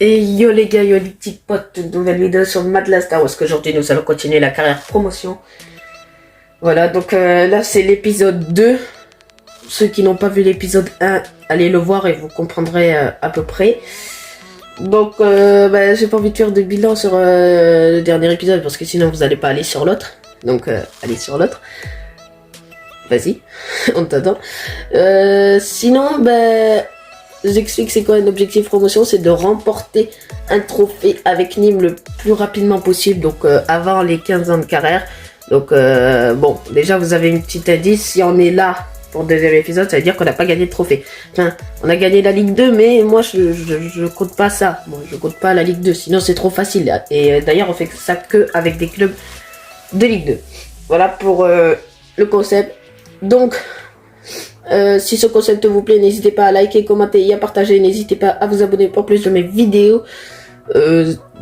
Et yo les gars, yo les petits potes, nouvelle vidéo sur Madla Star Wars, qu'aujourd'hui nous allons continuer la carrière promotion. Voilà, donc là c'est l'épisode 2. Ceux qui n'ont pas vu l'épisode 1, allez le voir et vous comprendrez à peu près. Donc j'ai pas envie de faire de bilan sur le dernier épisode parce que sinon vous n'allez pas aller sur l'autre. Donc allez sur l'autre. Vas-y, on t'attend. Sinon, j'explique c'est quoi un objectif promotion, c'est de remporter un trophée avec Nîmes le plus rapidement possible, donc avant les 15 ans de carrière. Donc bon, déjà vous avez une petite indice, si on est là pour le deuxième épisode, ça veut dire qu'on n'a pas gagné de trophée. Enfin, on a gagné la Ligue 2, mais moi je compte pas ça. Moi je compte pas la Ligue 2, sinon c'est trop facile. Et d'ailleurs on fait ça que avec des clubs de Ligue 2. Voilà pour le concept. Donc si ce concept vous plaît, n'hésitez pas à liker, commenter et à partager. N'hésitez pas à vous abonner pour plus de mes vidéos.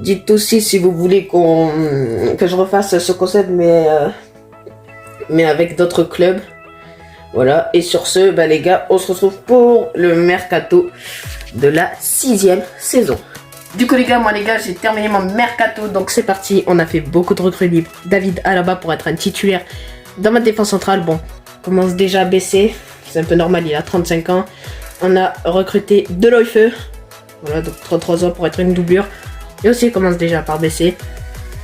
Dites aussi si vous voulez que je refasse ce concept, mais avec d'autres clubs. Voilà, et sur ce, les gars, on se retrouve pour le mercato de la 6e saison. Du coup les gars, j'ai terminé mon mercato, donc c'est parti. On a fait beaucoup de recrues libres. David Alaba pour être un titulaire dans ma défense centrale. Bon, commence déjà à baisser. C'est un peu normal, il a 35 ans. On a recruté Deloife. Voilà, donc 33 ans pour être une doublure. Et aussi, il commence déjà par baisser.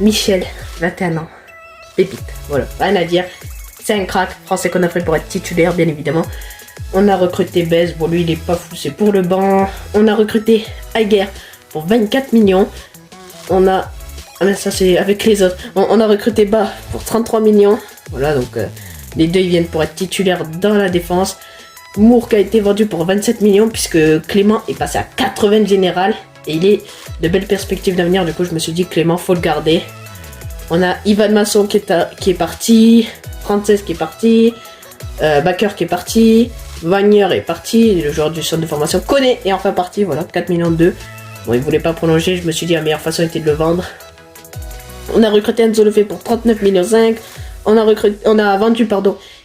Michel, 21 ans. Pépite. Voilà, rien à dire. C'est un crack français qu'on a fait pour être titulaire, bien évidemment. On a recruté Bez. Bon, lui, il est pas fou, c'est pour le banc. On a recruté Aiger pour 24 millions. On a... Ah, mais ça, c'est avec les autres. On a recruté Ba pour 33 millions. Voilà, donc... les deux ils viennent pour être titulaires dans la défense. Moore qui a été vendu pour 27 millions puisque Clément est passé à 80 général. Et il est de belles perspectives d'avenir. Du coup je me suis dit Clément faut le garder. On a Ivan Masson qui est parti. Frances qui est parti. Bakker qui est parti. Wagner est parti. Le joueur du centre de formation. Koné est enfin parti. Voilà, 4 millions de 2. Bon, il voulait pas prolonger. Je me suis dit la meilleure façon était de le vendre. On a recruté Enzo Lefebvre pour 39 millions 5. On a vendu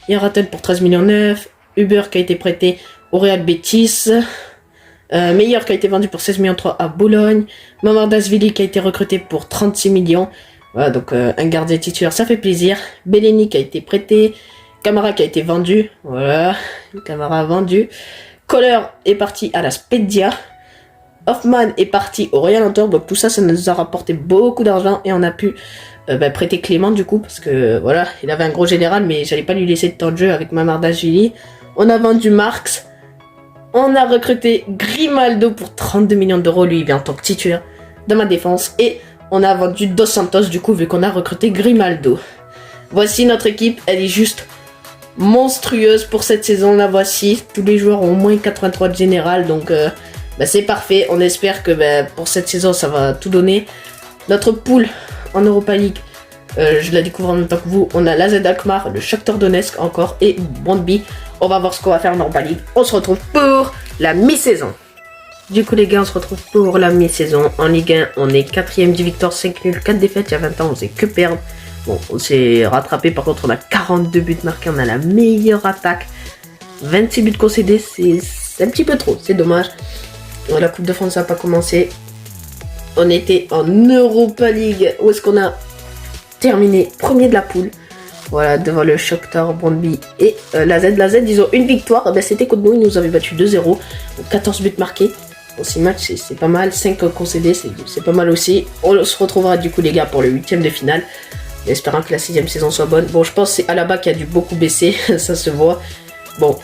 Yaratel pour 13 millions 9. Uber qui a été prêté au Real Betis. Meyer qui a été vendu pour 16 millions 3 à Bologne. Mamardashvili qui a été recruté pour 36 millions. Voilà, donc un gardien titulaire, ça fait plaisir. Belleni qui a été prêté. Camara qui a été vendu. Voilà, Camara vendu. Kohler est parti à la Spezia. Hoffman est parti au Royal Antwerp. Donc tout ça, ça nous a rapporté beaucoup d'argent et on a pu prêter Clément du coup parce que voilà, il avait un gros général mais j'allais pas lui laisser de temps de jeu avec Mamardashvili. On a vendu Marx. On a recruté Grimaldo pour 32 millions d'euros, lui il vient en tant que titulaire dans ma défense. Et on a vendu Dos Santos du coup vu qu'on a recruté Grimaldo. Voici notre équipe, elle est juste monstrueuse pour cette saison, la voici. Tous les joueurs ont au moins 83 de général donc c'est parfait. On espère que pour cette saison ça va tout donner. Notre poule en Europa League, je la découvre en même temps que vous. On a l'AZ Alkmaar, le Shakhtar Donetsk encore et Brøndby. On va voir ce qu'on va faire en Europa League. On se retrouve pour la mi-saison. Du coup les gars, on se retrouve pour la mi-saison. En Ligue 1, on est 4ème, 10 victoires, 5 nuls, 4 défaites. Il y a 20 ans, on faisait que perdre. Bon, on s'est rattrapé. Par contre, on a 42 buts marqués. On a la meilleure attaque. 26 buts concédés, c'est un petit peu trop. C'est dommage. La Coupe de France n'a pas commencé. On était en Europa League. Où est-ce qu'on a terminé premier de la poule. Voilà, devant le Shakhtar, Brøndby et l'AZ. L'AZ, ils ont une victoire. C'était contre nous, ils nous avaient battu 2-0. Donc 14 buts marqués. En 6 matchs, c'est pas mal. 5 concédés, c'est pas mal aussi. On se retrouvera du coup les gars pour le 8ème de finale. En espérant que la 6ème saison soit bonne. Bon, je pense que c'est Alaba qui a dû beaucoup baisser. Ça se voit. Bon.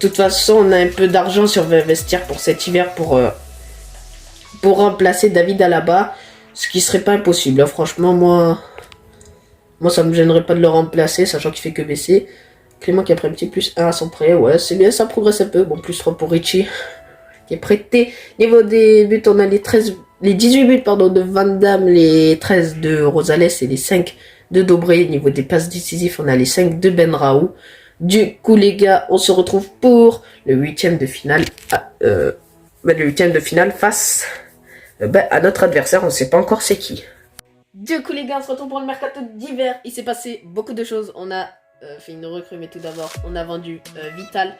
De toute façon, on a un peu d'argent sur le vestiaire pour cet hiver pour remplacer David Alaba. Ce qui serait pas impossible. Hein. Franchement, moi ça me gênerait pas de le remplacer, sachant qu'il fait que baisser. Clément qui a pris un petit plus 1 à son prêt. Ouais, c'est bien, ça progresse un peu. Bon, plus 3 pour Richie, qui est prêté. Niveau des buts, on a les 18 buts de Van Damme, les 13 de Rosales et les 5 de Dobré. Niveau des passes décisives, on a les 5 de Benraou. Du coup, les gars, on se retrouve pour le 8ème de finale. Le 8ème de finale face à notre adversaire. On ne sait pas encore c'est qui. Du coup les gars, on se retrouve pour le mercato d'hiver. Il s'est passé beaucoup de choses. On a fait une recrue, mais tout d'abord on a vendu Vital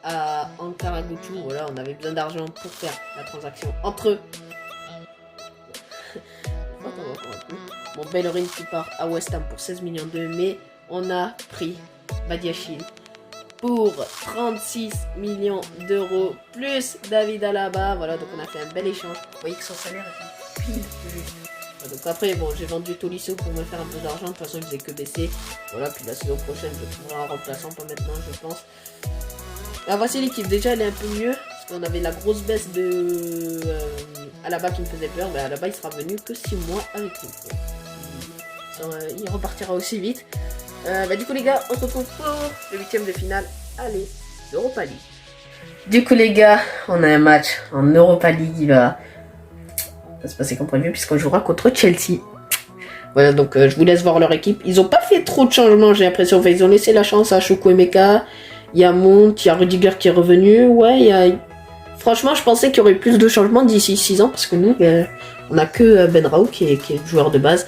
à Ankara Gucci. Voilà, on avait besoin d'argent pour faire la transaction entre Bon, Bellerin qui part à West Ham pour 16 millions d'euros, mais on a pris Badiachil pour 36 millions d'euros, plus David Alaba. Voilà, donc on a fait un bel échange. Vous voyez que son salaire est pile juste. Donc après, bon, j'ai vendu Tolisso pour me faire un peu d'argent. De toute façon, il faisait que baisser. Voilà, puis la saison prochaine, je trouverai un remplaçant, pas maintenant, je pense. Alors voici l'équipe. Déjà, elle est un peu mieux. Parce qu'on avait la grosse baisse de Alaba qui me faisait peur. Mais Alaba, il sera venu que 6 mois avec nous. Il repartira aussi vite. Du coup, les gars, on se retrouve pour le 8e de finale. Allez, Europa League. Du coup, les gars, on a un match en Europa League. Il va se passer comme prévu puisqu'on jouera contre Chelsea. Voilà, donc je vous laisse voir leur équipe. Ils ont pas fait trop de changements, j'ai l'impression. Enfin, ils ont laissé la chance à Chukwuemeka. Il y a Mount, il y a Rudiger qui est revenu. Ouais, il y a... Franchement, je pensais qu'il y aurait plus de changements d'ici 6 ans parce que nous, on a que Benrahou qui est joueur de base.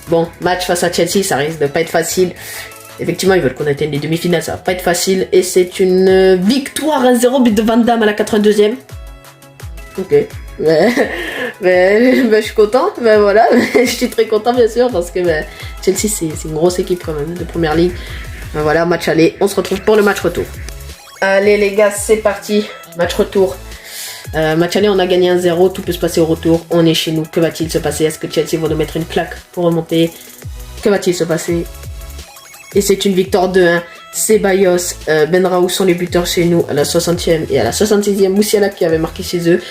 Bon, match face à Chelsea, ça risque de pas être facile. Effectivement, ils veulent qu'on atteigne les demi-finales, ça va pas être facile. Et c'est une victoire 1-0, but de Van Damme à la 82e. Ok. Mais je suis content, voilà, je suis très content bien sûr parce que Chelsea c'est une grosse équipe quand même de première ligue. Voilà, match aller, on se retrouve pour le match retour. Allez les gars, c'est parti, match retour. Match aller, on a gagné 1-0, tout peut se passer au retour, on est chez nous, que va-t-il se passer? Est-ce que Chelsea va nous mettre une claque pour remonter? Que va-t-il se passer? Et c'est une victoire 2-1. Ceballos, Benrahou sont les buteurs chez nous à la 60e et à la 66e. Moussiala qui avait marqué chez eux.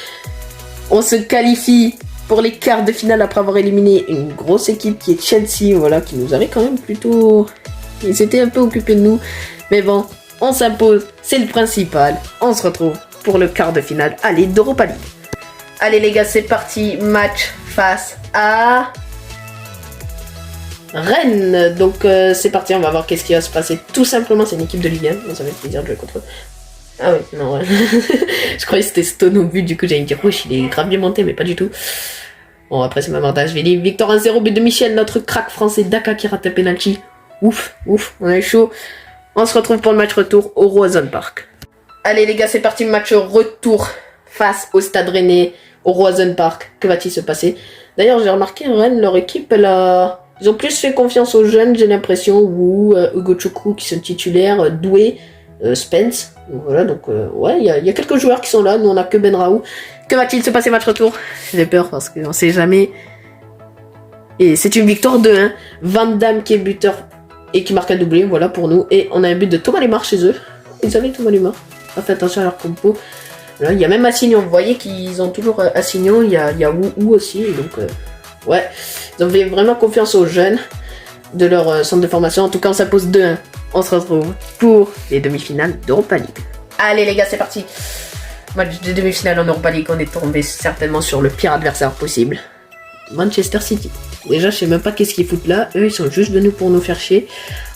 On se qualifie pour les quarts de finale après avoir éliminé une grosse équipe qui est Chelsea. Voilà, qui nous avait quand même plutôt... Ils s'étaient un peu occupés de nous. Mais bon, on s'impose, c'est le principal. On se retrouve pour le quart de finale. Allez, d'Europa League. Allez les gars, c'est parti. Match face à... Rennes, donc c'est parti, on va voir qu'est-ce qui va se passer. Tout simplement, c'est une équipe de Ligue 1, ça va être plaisir de jouer contre eux. Ah oui, non, ouais. Je croyais que c'était Stone au but, du coup j'allais me dire, wesh, il est grave bien monté, mais pas du tout. Bon, après c'est ma avantage, je vais dire victoire 1-0, but de Michel, notre crack français, Daka qui rate un penalty. Ouf, on est chaud. On se retrouve pour le match retour au Roazhon Park. Allez les gars, c'est parti, match retour face au Stade Rennais, au Roazhon Park. Que va-t-il se passer? D'ailleurs, j'ai remarqué, Rennes, leur équipe, elle a... Ils ont plus fait confiance aux jeunes, j'ai l'impression, ou Hugo Chukwu qui sont titulaires, Doué, Spence. Donc, voilà, donc ouais, il y a quelques joueurs qui sont là, nous on a que Benrahou. Que va-t-il se passer match retour? J'ai peur parce qu'on sait jamais. Et c'est une victoire de 1. Van Damme qui est buteur et qui marque un doublé, voilà pour nous. Et on a un but de Thomas Lemar chez eux. Ils avaient Thomas Lemar. Faites attention à leur compo. Voilà, il y a même Assignon, vous voyez qu'ils ont toujours Assignon, il y a Wu aussi, donc... Ouais, ils ont fait vraiment confiance aux jeunes de leur centre de formation. En tout cas, on s'impose 2-1. On se retrouve pour les demi-finales d'Europa League. Allez les gars, c'est parti. Match de demi-finale en Europa League. On est tombé certainement sur le pire adversaire possible. Manchester City. Déjà, je sais même pas qu'est-ce qu'ils foutent là. Eux, ils sont juste venus pour nous faire chier.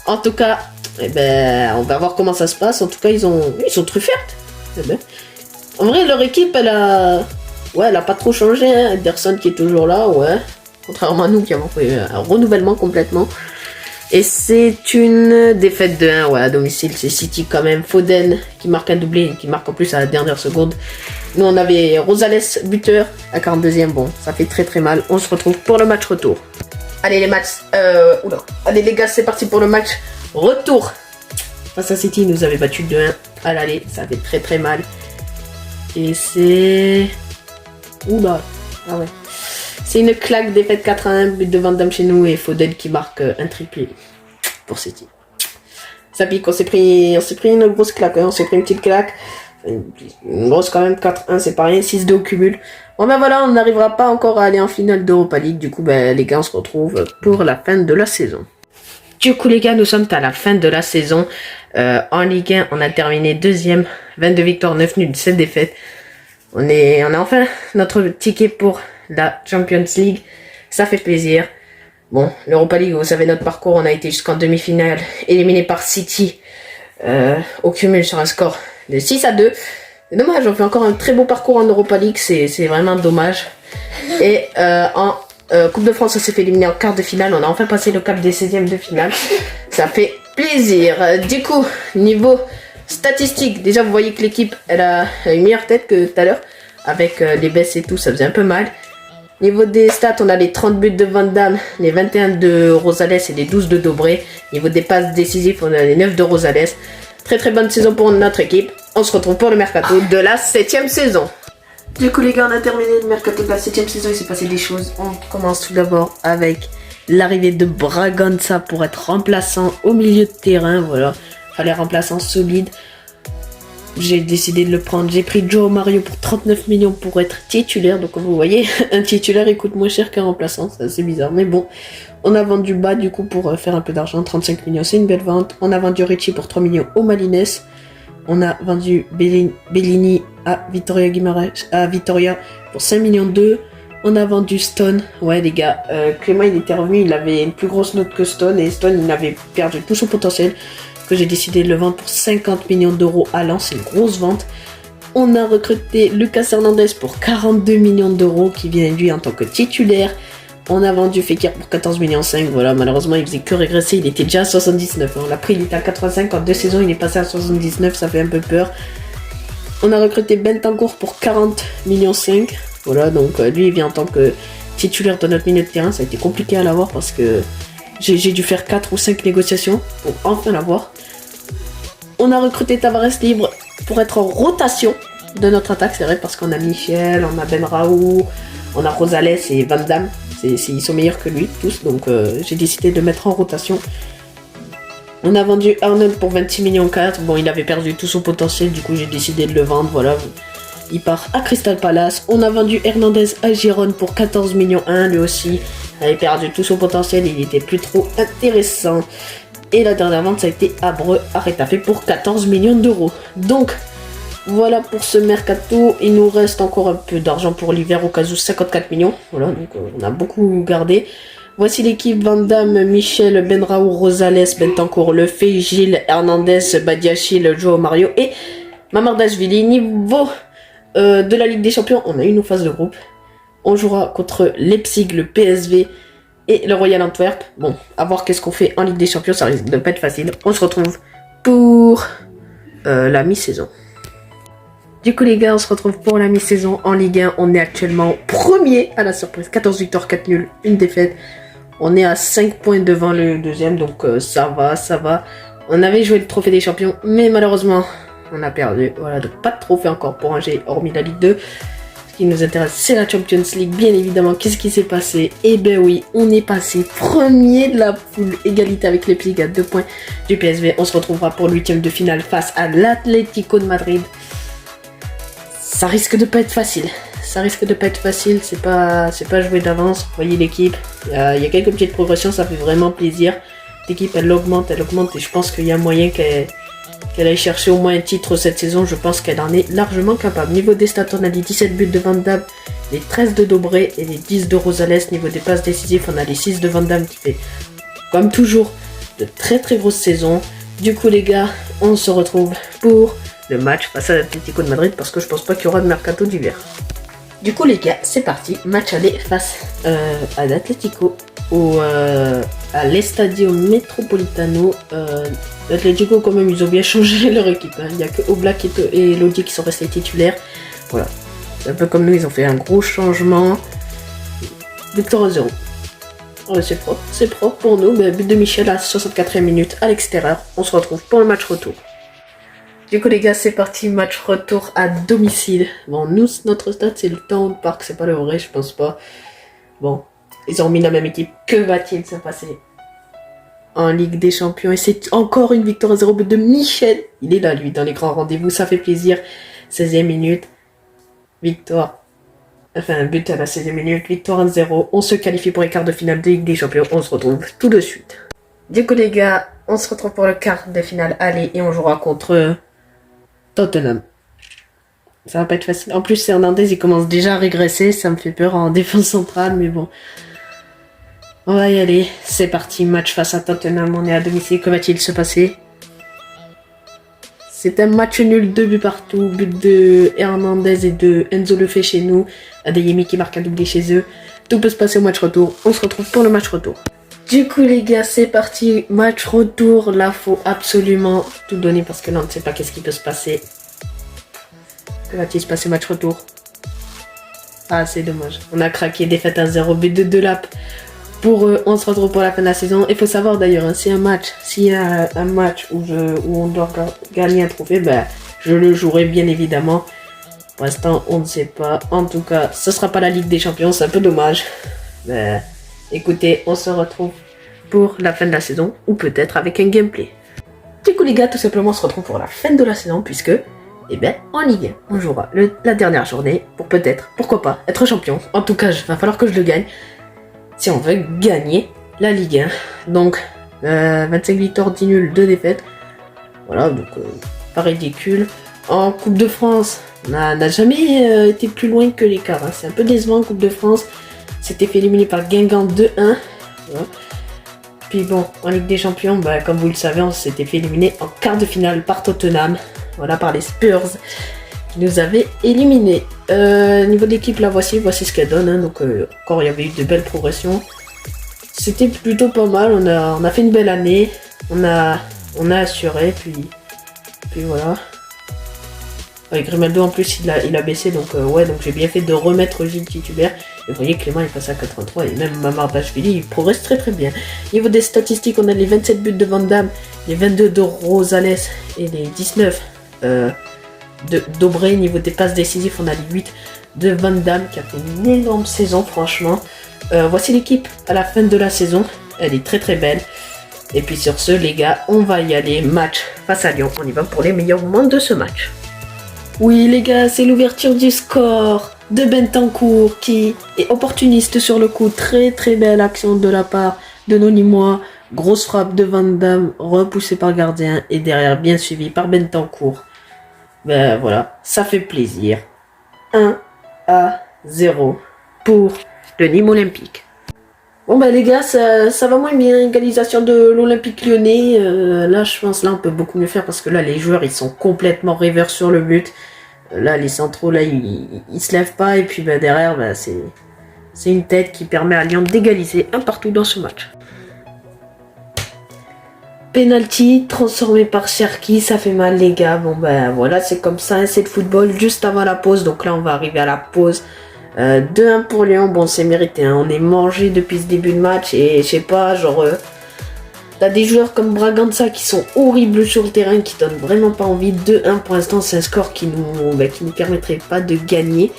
En tout cas, on va voir comment ça se passe. En tout cas, ils sont truffés. En vrai, leur équipe, elle a pas trop changé. Hein. Ederson qui est toujours là, ouais. Contrairement à nous qui avons fait un renouvellement complètement. Et c'est une défaite de 1, ouais, à domicile. C'est City quand même. Foden qui marque un doublé, qui marque en plus à la dernière seconde. Nous, on avait Rosales buteur à 42e. Bon, ça fait très très mal. On se retrouve pour le match retour. Allez les matchs... Allez les gars, c'est parti pour le match retour. Face à City, ils nous avait battu 2-1 à l'aller. Ça fait très très mal. Et c'est... Oula. Ah ouais. C'est une claque, défaite 4-1, but de Van Damme chez nous et Foden qui marque un triplé pour City. Ça pique, on s'est pris une grosse claque, hein. On s'est pris une petite claque. Une grosse quand même, 4-1, c'est pas rien, 6-2 au cumul. Bon ben voilà, on n'arrivera pas encore à aller en finale d'Europa League. Du coup, les gars, on se retrouve pour la fin de la saison. Du coup, les gars, nous sommes à la fin de la saison. En Ligue 1, on a terminé 2e, 22 victoires, 9 nuls, 7 défaites. On a enfin notre ticket pour la Champions League. Ça fait plaisir. Bon, l'Europa League, vous savez notre parcours, on a été jusqu'en demi-finale, éliminé par City au cumul sur un score de 6-2. C'est dommage, on fait encore un très beau parcours en Europa League, c'est vraiment dommage. Et en Coupe de France, on s'est fait éliminer en quart de finale, on a enfin passé le cap des 16e de finale. Ça fait plaisir. Du coup, niveau statistiques, déjà vous voyez que l'équipe elle a une meilleure tête que tout à l'heure. Avec les baisses et tout, ça faisait un peu mal. Niveau des stats, on a les 30 buts de Van Damme, les 21 de Rosales et les 12 de Dobré. Niveau des passes décisives, on a les 9 de Rosales. Très très bonne saison pour notre équipe. On se retrouve pour le mercato de la 7ème saison. Du coup les gars, on a terminé le mercato de la 7ème saison. Il s'est passé des choses. On commence tout d'abord avec l'arrivée de Bragança pour être remplaçant au milieu de terrain. Voilà, fallait remplaçant solide. J'ai décidé de le prendre. J'ai pris João Mario pour 39 millions pour être titulaire. Donc comme vous voyez, un titulaire il coûte moins cher qu'un remplaçant. C'est assez bizarre. Mais bon, on a vendu Bas du coup pour faire un peu d'argent. 35 millions, c'est une belle vente. On a vendu Richie pour 3 millions au Malines. On a vendu Bellini à Vitoria pour 5 millions 2. On a vendu Stone. Ouais les gars, Clément il était revenu. Il avait une plus grosse note que Stone. Et Stone il avait perdu tout son potentiel. Que j'ai décidé de le vendre pour 50 millions d'euros à Lens, c'est une grosse vente. On a recruté Lucas Hernandez pour 42 millions d'euros qui vient lui en tant que titulaire. On a vendu Fekir pour 14 millions 5. Voilà, malheureusement il faisait que régresser, il était déjà à 79. On l'a pris, il était à 85, en 2 saisons il est passé à 79, ça fait un peu peur. On a recruté Bentancur pour 40 millions 5. Voilà, donc lui il vient en tant que titulaire de notre milieu de terrain, ça a été compliqué à l'avoir parce que j'ai dû faire 4 ou 5 négociations pour enfin l'avoir. On a recruté Tavares libre pour être en rotation de notre attaque, c'est vrai, parce qu'on a Michel, on a Benraou, on a Rosales et Van Damme. Ils sont meilleurs que lui, tous, donc j'ai décidé de le mettre en rotation. On a vendu Arnold pour 26 millions 4. Bon, il avait perdu tout son potentiel, du coup j'ai décidé de le vendre, voilà. Il part à Crystal Palace. On a vendu Hernandez à Girone pour 14 millions 1, lui aussi. Il avait perdu tout son potentiel, il était plus trop intéressant. Et la dernière vente, ça a été Abreu à Retafe pour 14 millions d'euros. Donc, voilà pour ce mercato. Il nous reste encore un peu d'argent pour l'hiver, au cas où 54 millions. Voilà, donc on a beaucoup gardé. Voici l'équipe: Van Damme, Michel, Benraou, Rosales, Bentancur, Lefebvre, Gilles, Hernandez, Badiachil, João Mario et Mamardashvili. Niveau de la Ligue des Champions, on a une phase de groupe. On jouera contre Leipzig, le PSV et le Royal Antwerp. Bon, à voir qu'est-ce qu'on fait en Ligue des Champions, ça risque de pas être facile. On se retrouve pour la mi-saison. Du coup les gars, on se retrouve pour la mi-saison en Ligue 1. On est actuellement premier à la surprise. 14 victoires, 4 nuls, une défaite. On est à 5 points devant le deuxième, donc ça va, ça va. On avait joué le trophée des champions, mais malheureusement, on a perdu. Voilà, donc pas de trophée encore pour Angers, hormis la Ligue 2. Ce qui nous intéresse, c'est la Champions League, bien évidemment. Qu'est-ce qui s'est passé? Eh ben oui, on est passé premier de la poule, égalité avec Leipzig à 2 points du PSV. On se retrouvera pour le 8e de finale face à l'Atlético de Madrid. Ça risque de pas être facile. Ça risque de pas être facile, c'est pas joué d'avance. Vous voyez l'équipe, il y a quelques petites progressions, ça fait vraiment plaisir. L'équipe elle augmente et je pense qu'il y a moyen qu'elle aille chercher au moins un titre cette saison. Je pense qu'elle en est largement capable. Niveau des stats, on a les 17 buts de Van Damme, les 13 de Dobré et les 10 de Rosales. Niveau des passes décisives, on a les 6 de Van Damme qui fait, comme toujours, de très très grosses saisons. Du coup les gars, on se retrouve pour le match face à l'Atlético de Madrid parce que je pense pas qu'il y aura de mercato d'hiver. Du coup les gars, c'est parti, match aller face à l'Atlético à l'Estadio Metropolitano. L'Atlético quand même, ils ont bien changé leur équipe, hein. Il n'y a que Oblak et Lodi qui sont restés titulaires. Voilà, c'est un peu comme nous, ils ont fait un gros changement. Victor 0. C'est propre pour nous. But de Michel à 64e minute à l'extérieur. On se retrouve pour le match retour. Du coup les gars, c'est parti, match retour à domicile. Bon, nous, notre stade c'est le Town Park, c'est pas le vrai, je pense pas. Bon, ils ont mis la même équipe. Que va-t-il se passer en Ligue des Champions? Et c'est encore une victoire à 0, but de Michel. Il est là lui, dans les grands rendez-vous, ça fait plaisir. 16e minute, victoire. Enfin, un but à la 16e minute, victoire 1-0. On se qualifie pour les quarts de finale de Ligue des Champions. On se retrouve tout de suite. Du coup les gars, on se retrouve pour le quart de finale aller et on jouera contre Tottenham. Ça va pas être facile. En plus, Hernandez, il commence déjà à régresser. Ça me fait peur en défense centrale, mais bon. On va y aller. C'est parti. Match face à Tottenham. On est à domicile. Que va-t-il se passer? C'est un match nul. 2 buts partout. But de Hernandez et de Enzo Lefebvre chez nous. Adeyemi qui marque un doublé chez eux. Tout peut se passer au match retour. On se retrouve pour le match retour. Du coup les gars, c'est parti, match retour. Là, faut absolument tout donner parce que là, on ne sait pas qu'est-ce qui peut se passer. Que va-t-il se passer match retour? Ah, c'est dommage. On a craqué, défaite 1-0, but de Delap. Pour eux, on se retrouve pour la fin de la saison. Il faut savoir d'ailleurs, hein, s'il y a un match où on doit gagner un trophée, ben, je le jouerai bien évidemment. Pour l'instant, on ne sait pas. En tout cas, ce sera pas la Ligue des Champions, c'est un peu dommage. Ben, écoutez, on se retrouve pour la fin de la saison, ou peut-être avec un gameplay. Du coup les gars, tout simplement, on se retrouve pour la fin de la saison, puisque, eh ben, en Ligue 1, on jouera la dernière journée, pour peut-être, pourquoi pas, être champion. En tout cas, il va falloir que je le gagne, si on veut gagner la Ligue 1. Donc, 25 victoires, 10 nuls, 2 défaites. Voilà, donc, pas ridicule. En Coupe de France, on n'a jamais été plus loin que l'écart, hein. C'est un peu décevant en Coupe de France. C'était fait éliminer par Guingamp 2-1. Voilà. Puis bon, en Ligue des Champions, bah, comme vous le savez, on s'était fait éliminer en quart de finale par Tottenham. Voilà, par les Spurs qui nous avaient éliminés. Niveau de l'équipe, là, voici ce qu'elle donne. Hein. Donc, encore, il y avait eu de belles progressions. C'était plutôt pas mal. On a fait une belle année. On a assuré. Puis voilà. Avec Grimaldo, en plus, il a baissé. Donc, ouais, donc j'ai bien fait de remettre Gilles titulaire. Et vous voyez, Clément est passé à 83 et même Mamardashvili, il progresse très très bien. Niveau des statistiques, on a les 27 buts de Van Damme, les 22 de Rosales et les 19 d'Aubrey. Niveau des passes décisives, on a les 8 de Van Damme qui a fait une énorme saison, franchement. Voici l'équipe à la fin de la saison, elle est très très belle. Et puis sur ce, les gars, on va y aller, match face à Lyon. On y va pour les meilleurs moments de ce match. Oui les gars, c'est l'ouverture du score de Bentancur qui est opportuniste sur le coup. Très très belle action de la part de Nonimois. Grosse frappe de Van Damme, repoussée par le gardien et derrière bien suivi par Bentancur. Ben voilà, ça fait plaisir. 1-0 pour le Nîmes Olympique. Bon ben les gars, ça va moins bien. Égalisation de l'Olympique Lyonnais. Là je pense là on peut beaucoup mieux faire parce que là les joueurs ils sont complètement rêveurs sur le but. Là les centraux là ils se lèvent pas et puis ben, derrière ben, c'est une tête qui permet à Lyon d'égaliser un partout dans ce match. Penalty transformé par Cherki, ça fait mal les gars. Bon ben voilà, c'est comme ça, hein, c'est le football juste avant la pause. Donc là on va arriver à la pause. 2-1 pour Lyon, bon c'est mérité, hein. On est mangé depuis ce début de match et je sais pas, genre t'as des joueurs comme Bragança qui sont horribles sur le terrain, qui donnent vraiment pas envie. 2-1 pour l'instant, c'est un score qui nous permettrait pas de gagner.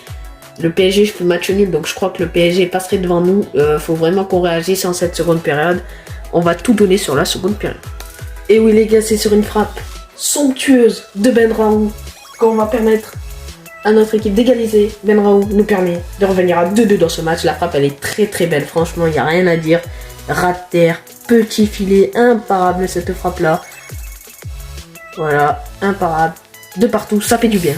Le PSG fait match nul, donc je crois que le PSG passerait devant nous. Faut vraiment qu'on réagisse en cette seconde période. On va tout donner sur la seconde période. Et oui les gars, c'est sur une frappe somptueuse de Benrahou qu'on va permettre à notre équipe d'égaliser. Benrahou nous permet de revenir à 2-2 dans ce match. La frappe elle est très très belle, franchement il n'y a rien à dire. Ras de terre, petit filet, imparable cette frappe là. Voilà, imparable. De partout, ça fait du bien.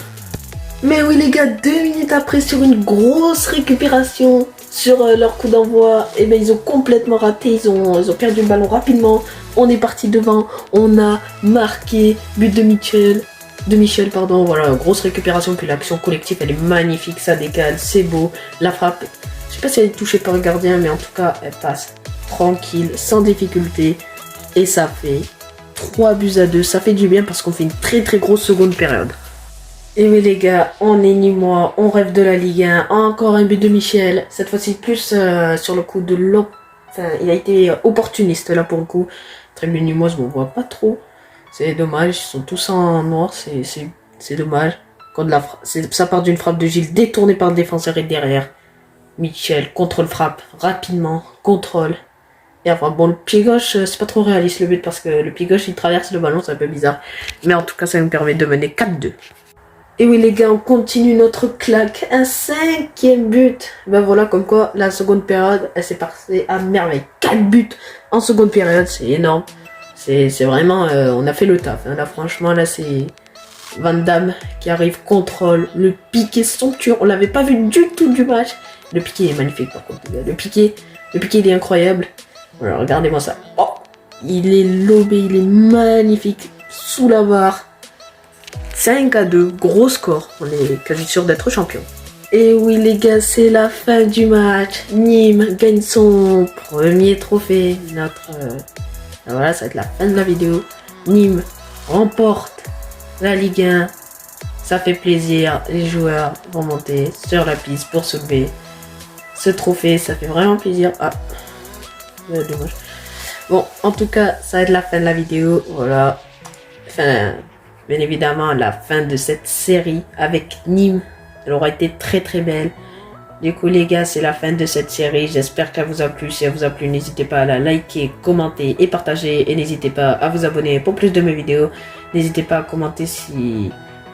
Mais oui les gars, 2 minutes après sur une grosse récupération sur leur coup d'envoi, et ben ils ont complètement raté, ils ont perdu le ballon rapidement. On est parti devant, on a marqué, but de Michel, pardon, voilà, grosse récupération, puis l'action collective elle est magnifique, ça décale, c'est beau. La frappe, je sais pas si elle est touchée par le gardien, mais en tout cas elle passe tranquille, sans difficulté, et ça fait 3-2, ça fait du bien parce qu'on fait une très très grosse seconde période. Et oui les gars, on est Nîmois, on rêve de la Ligue 1, encore un but de Michel, cette fois-ci plus sur le coup de l'op. Enfin, il a été opportuniste là pour le coup. Tribune Nîmoise, on voit pas trop. C'est dommage, ils sont tous en noir, c'est dommage. Quand ça part d'une frappe de Gilles détournée par le défenseur et derrière. Michel, contrôle frappe, rapidement, contrôle. Et après, bon, le pied gauche, c'est pas trop réaliste le but parce que le pied gauche il traverse le ballon, c'est un peu bizarre. Mais en tout cas, ça nous permet de mener 4-2. Et oui les gars, on continue notre claque, un 5e but. Ben voilà, comme quoi la seconde période, elle s'est passée à merveille. 4 buts en seconde période, c'est énorme. C'est vraiment, on a fait le taf. Hein. Là franchement, là c'est Van Damme qui arrive, contrôle, le piqué somptueux. On l'avait pas vu du tout du match. Le piqué est magnifique par contre. Le piqué il est incroyable. Voilà, regardez-moi ça. Oh, il est lobé, il est magnifique. Sous la barre. 5-2, gros score, on est quasi sûr d'être champion. Et oui les gars, c'est la fin du match. Nîmes gagne son premier trophée. Voilà, ça va être la fin de la vidéo. Nîmes remporte la Ligue 1. Ça fait plaisir, les joueurs vont monter sur la piste pour soulever ce trophée, ça fait vraiment plaisir. Ah, dommage. Bon, en tout cas, ça va être la fin de la vidéo, voilà. Enfin, bien évidemment, la fin de cette série avec Nîmes, elle aura été très très belle. Du coup les gars, c'est la fin de cette série, j'espère qu'elle vous a plu. Si elle vous a plu, n'hésitez pas à la liker, commenter et partager. Et n'hésitez pas à vous abonner pour plus de mes vidéos. N'hésitez pas à commenter si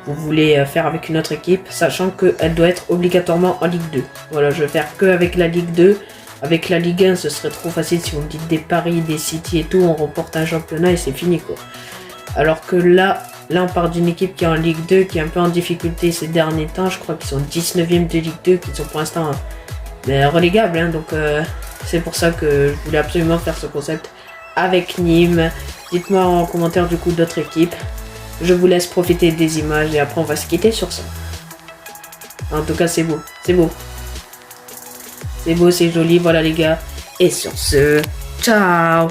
vous voulez faire avec une autre équipe, sachant qu'elle doit être obligatoirement en Ligue 2. Voilà, je vais faire que avec la Ligue 2. Avec la Ligue 1, ce serait trop facile si vous me dites des paris, des City et tout, on remporte un championnat et c'est fini quoi. Alors que là, on part d'une équipe qui est en Ligue 2, qui est un peu en difficulté ces derniers temps. Je crois qu'ils sont 19e de Ligue 2, qui sont pour l'instant relégables. Hein, donc c'est pour ça que je voulais absolument faire ce concept avec Nîmes. Dites-moi en commentaire du coup d'autres équipes. Je vous laisse profiter des images et après on va se quitter sur ça. En tout cas c'est beau, c'est beau. C'est beau, c'est joli, voilà les gars. Et sur ce, ciao!